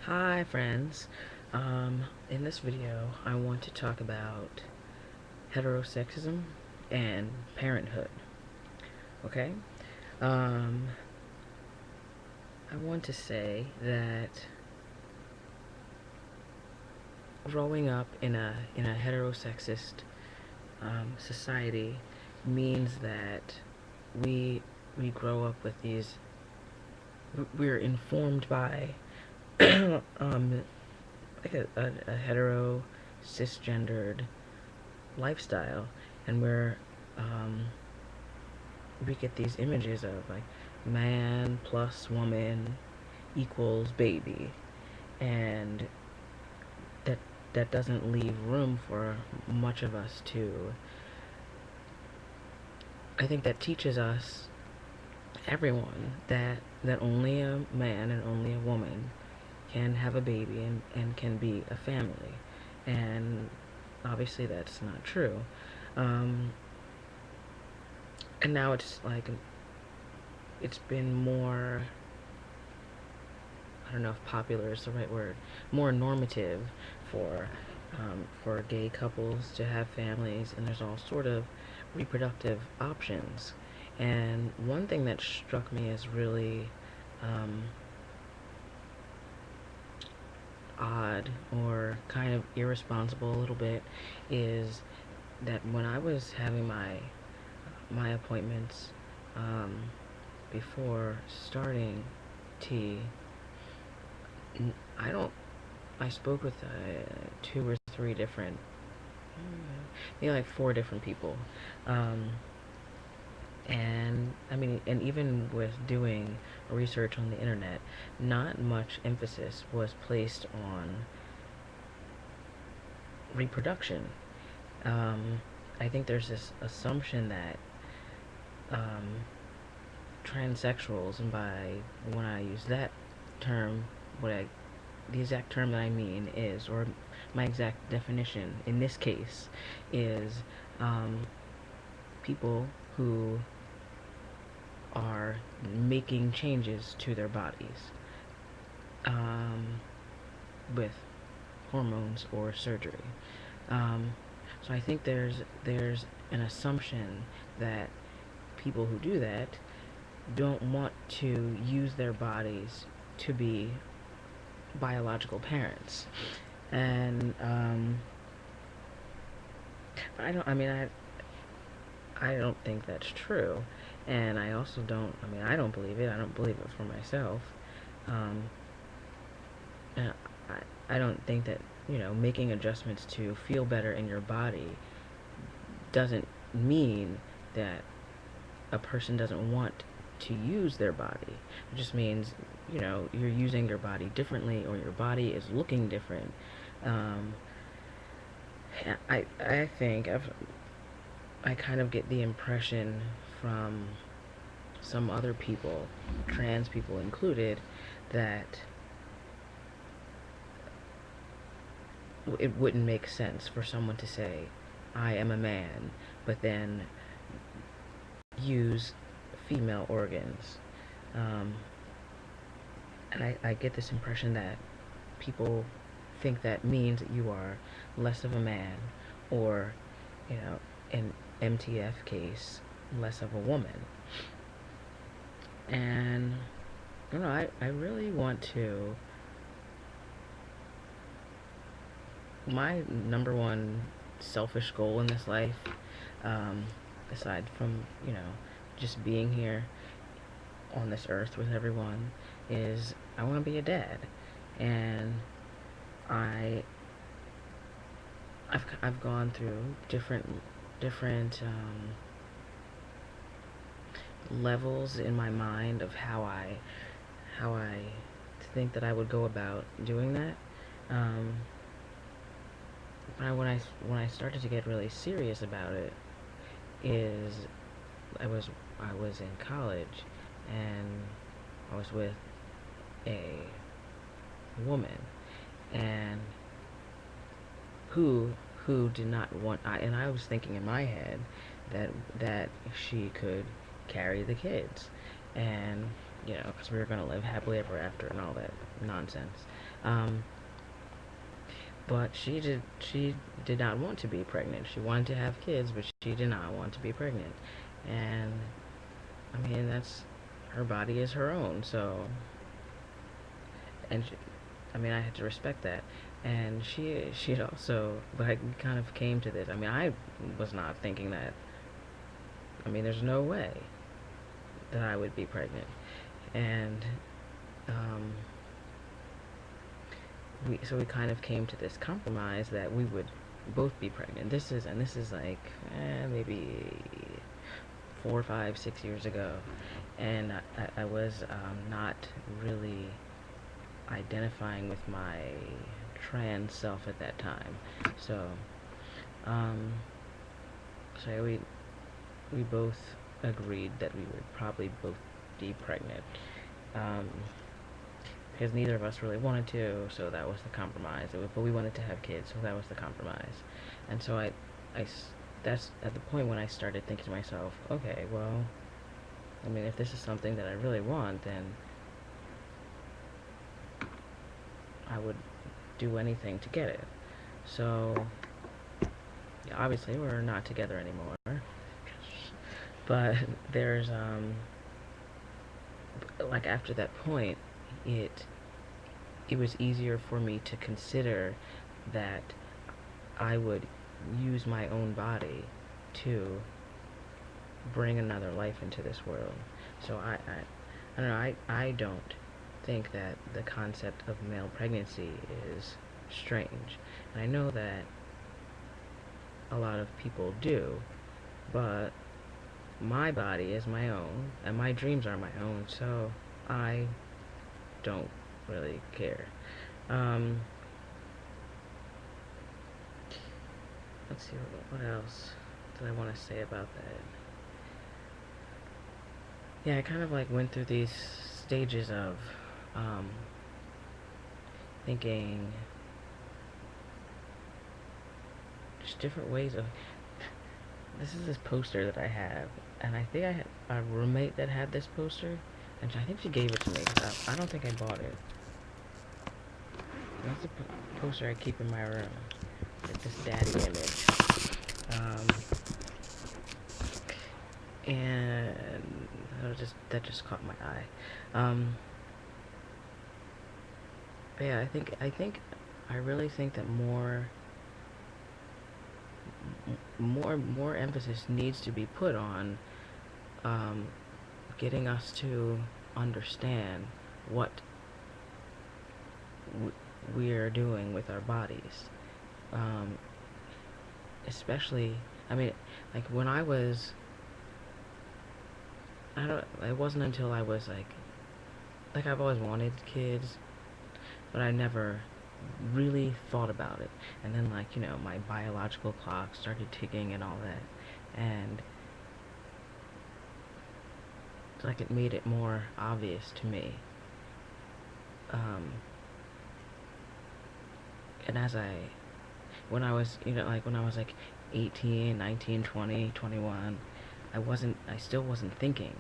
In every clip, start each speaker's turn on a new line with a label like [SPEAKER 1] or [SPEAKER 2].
[SPEAKER 1] Hi friends. In this video I want to talk about heterosexism and parenthood. Okay? Um, I want to say that growing up in a heterosexist society means that we we grow up with these we're informed by like a hetero cisgendered lifestyle, and um, we get these images of like man plus woman equals baby, and that that doesn't leave room for much of us to. I think that teaches us, everyone, that only a man and only a woman can have a baby and can be a family, and obviously that's not true. um, and now it's like it's been more, I don't know if popular is the right word, more normative for gay couples to have families, and there's all sort of reproductive options. And one thing that struck me as really um, odd or kind of irresponsible a little bit is that when I was having my appointments, um, before starting T, I don't. I spoke with two or three different, maybe like four different people, um, and I mean, and even with doing research on the internet, not much emphasis was placed on reproduction. Um, I think there's this assumption that um, transsexuals, and by when I use that term, what I the exact term that I mean is, or my exact definition in this case, is um, people who are making changes to their bodies um, with hormones or surgery. Um, so I think there's an assumption that people who do that don't want to use their bodies to be biological parents. And I don't. I mean, I don't think that's true, and I also don't. I mean, I don't believe it. I don't believe it for myself. Um, and I don't think that, making adjustments to feel better in your body doesn't mean that a person doesn't want to use their body. It just means, you're using your body differently, or your body is looking different. Um, I think I kind of get the impression from some other people, trans people included, that it wouldn't make sense for someone to say, I am a man, but then use female organs. Um, and I get this impression that people think that means that you are less of a man, or, in MTF case, less of a woman. And, I really want to. My number one selfish goal in this life, um, aside from, just being here on this earth with everyone, is I want to be a dad. And I I've gone through different levels in my mind of how I think that I would go about doing that. Um, but when I started to get really serious about it, is I was in college, and I was with a woman, and who did not want. And I was thinking in my head that she could carry the kids, and you know, because we were going to live happily ever after and all that nonsense. Um, but she did not want to be pregnant. She wanted to have kids, but she did not want to be pregnant. And I mean, that's her body is her own. So, and she, I mean, I had to respect that. And she had also like kind of came to this. I mean, I was not thinking that. I mean, there's no way that I would be pregnant. And um, we kind of came to this compromise that we would both be pregnant. This is like maybe 4, 5, 6 years ago, and I was not really identifying with my trans self at that time. So, um, so we both agreed that we would probably both be pregnant. Um, because neither of us really wanted to, so that was the compromise. But we wanted to have kids, so that was the compromise. And so that's at the point when I started thinking to myself, okay, well, I mean, if this is something that I really want, then I would do anything to get it. So, yeah, obviously, we're not together anymore. But there's, like, after that point, it it was easier for me to consider that I would use my own body to bring another life into this world. So I don't know, I don't think that the concept of male pregnancy is strange. And I know that a lot of people do, but my body is my own, and my dreams are my own, so I don't really care. Um, let's see, what else did I want to say about that? Yeah, I kind of like went through these stages of um, thinking just different ways of. This is this poster that I have, and I think I had a roommate that had this poster, and I think she gave it to me. I don't think I bought it. That's the poster I keep in my room. It's this daddy image. Um, and that just caught my eye. But yeah, I really think that more emphasis needs to be put on um, getting us to understand what we're doing with our bodies. Um, especially, I mean, like when I was, I don't, it wasn't until I was like I've always wanted kids, but I never really thought about it. And then, like, you know, my biological clock started ticking and all that, and like it made it more obvious to me. Um, and when I was, you know, like when I was like 18, 19, 20, 21, I still wasn't thinking.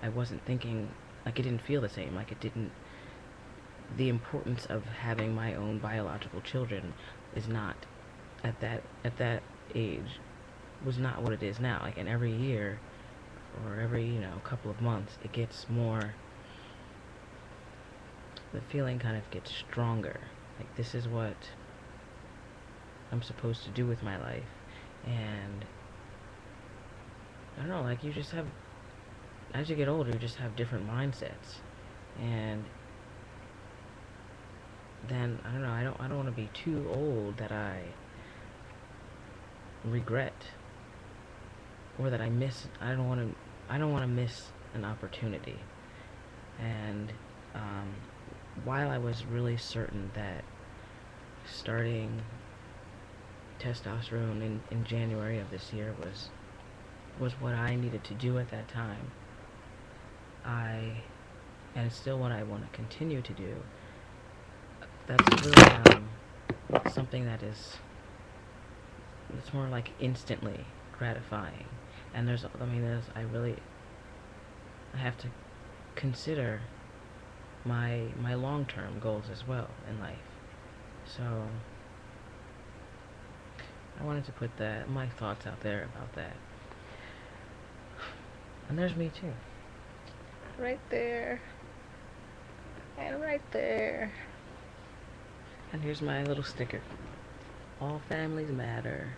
[SPEAKER 1] I wasn't thinking, like it didn't feel the same. Like it didn't, the importance of having my own biological children is not, at that age, was not what it is now. Like, and every year, or every, you know, couple of months, it gets more, the feeling kind of gets stronger. Like, this is what I'm supposed to do with my life. And I don't know, like, you just have, as you get older, you just have different mindsets. And then, I don't know, I don't want to be too old that I regret, or that I don't want to miss an opportunity. And while I was really certain that starting testosterone in January of this year was what I needed to do at that time, and it's still what I want to continue to do. That's really something that is, it's more like instantly gratifying. And I have to consider my long-term goals as well in life. So I wanted to put that my thoughts out there about that. And there's me too. Right there. And right there. And here's my little sticker. All families matter.